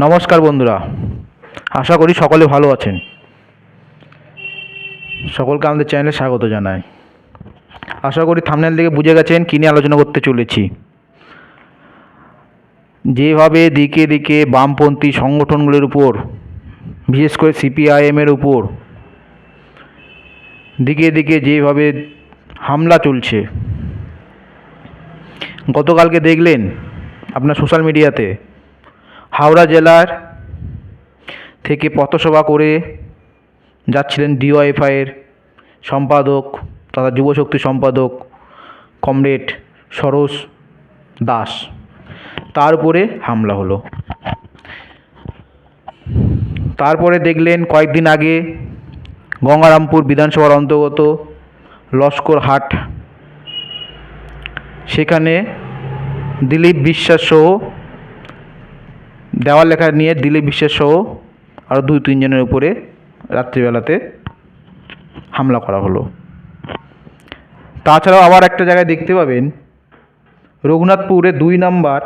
নমস্কার বন্ধুরা, আশা করি সকলে ভালো আছেন। সকলকে আমাদের চ্যানেলে স্বাগত জানাই। আশা করি থাম্বনেল থেকে বুঝে গেছেন কী নিয়ে আলোচনা করতে চলেছি। যেভাবে দিকে দিকে বামপন্থী সংগঠনগুলির উপর, বিশেষ করে সিপিআইএমের উপর দিকে দিকে যেভাবে হামলা চলছে, গতকালকে দেখলেন আপনার সোশ্যাল মিডিয়াতে হাওড়া জেলার থেকে পথসভা করে যাচ্ছিলেন ডিওয়াইএফআইয়ের সম্পাদক তথা যুবশক্তি সম্পাদক কমরেড সরোজ দাস, তার উপরে হামলা হলো। তারপরে দেখলেন কয়েকদিন আগে গঙ্গারামপুর বিধানসভার অন্তর্গত লস্করহাট, সেখানে দিলীপ বিশ্বাস সহ দেওয়াল লেখা নিয়ে দিলীপ বিশ্বাস সহ আরও 2-3 জনের উপরে রাত্রিবেলাতে হামলা করা হলো। তাছাড়াও আবার একটা জায়গায় দেখতে পাবেন, রঘুনাথপুরে 2 নম্বর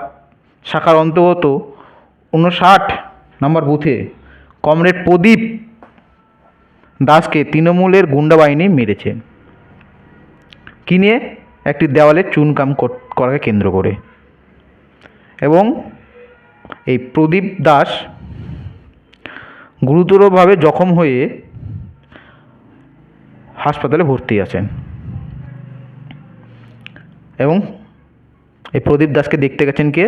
শাখার অন্তর্গত 59 নম্বর বুথে কমরেড প্রদীপ দাসকে তৃণমূলের গুন্ডা বাহিনী মেরেছে, কি নিয়ে? একটি দেওয়ালে চুনকাম করাকে কেন্দ্র করে। এবং এই প্রদীপ দাস গুরুতরভাবে জখম হয়ে হাসপাতালে ভর্তি আছেন। এবং এই প্রদীপ দাসকে দেখতে গেছেন কে?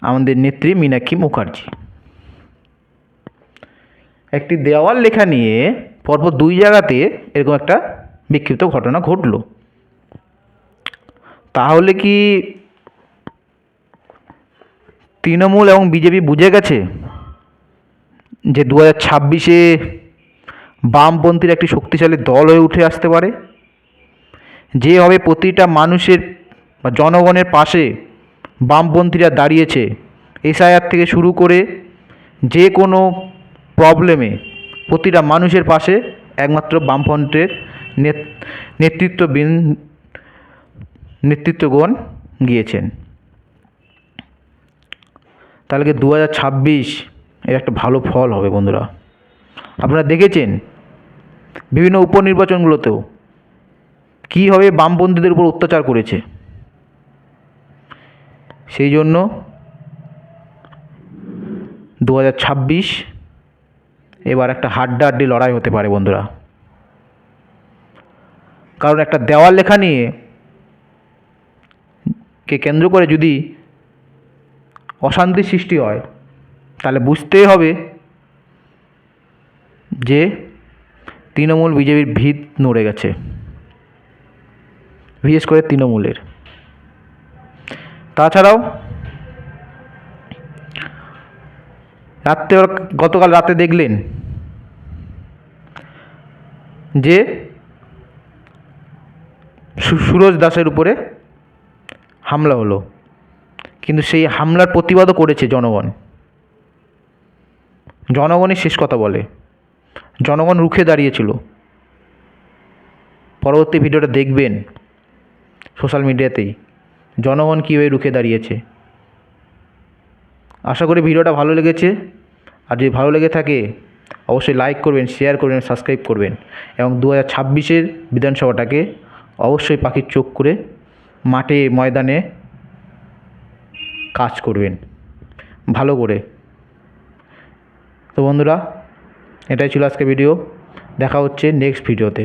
আমাদের নেত্রী মীনাক্ষী মুখার্জি। একটি দেওয়াল লেখা নিয়ে পরপর 2 জায়গাতে এরকম একটা বিক্ষিপ্ত ঘটনা ঘটল। তাহলে কি তৃণমূল এবং বিজেপি বুঝে গেছে যে 2026-এ বামপন্থীর একটি শক্তিশালী দল হয়ে উঠে আসতে পারে, যেভাবে প্রতিটা মানুষের বা জনগণের পাশে বামপন্থীরা দাঁড়িয়েছে? এসআইআর থেকে শুরু করে যে কোনো প্রবলেমে প্রতিটা মানুষের পাশে একমাত্র বামফ্রন্টের নেতৃত্বগণ গিয়েছেন। তাহলে কি 2026 এর একটা ভালো ফল হবে বন্ধুরা? আপনারা দেখেছেন বিভিন্ন উপনির্বাচনগুলোতেও কীভাবে বামপন্থীদের উপর অত্যাচার করেছে। সেই জন্য 2026 এবার একটা হাড্ডাহাড্ডি লড়াই হতে পারে বন্ধুরা। কারণ একটা দেওয়াল লেখা নিয়ে কে কেন্দ্র করে যদি অশান্তির সৃষ্টি হয়, তাহলে বুঝতেই হবে যে তৃণমূল বিজেপির ভিত নড়ে গেছে, বিশেষ করে তৃণমূলের। তাছাড়াও গতকাল রাতে দেখলেন যে সুরজ দাসের উপরে হামলা হলো, কিন্তু সেই হামলার প্রতিবাদও করেছে জনগণ। জনগণই শেষ কথা বলে, জনগণ রুখে দাঁড়িয়েছিল। পরবর্তী ভিডিওটা দেখবেন সোশ্যাল মিডিয়াতেই, জনগণ কীভাবে রুখে দাঁড়িয়েছে। আশা করি ভিডিওটা ভালো লেগেছে। আর যদি ভালো লেগে থাকে অবশ্যই লাইক করবেন, শেয়ার করবেন, সাবস্ক্রাইব করবেন। এবং 2026-এর বিধানসভাটাকে অবশ্যই পাখির চোখ করে মাঠে ময়দানে কাজ করবেন ভালো করে। তো বন্ধুরা, এটাই ছিল আজকে ভিডিও। দেখা হচ্ছে নেক্সট ভিডিওতে।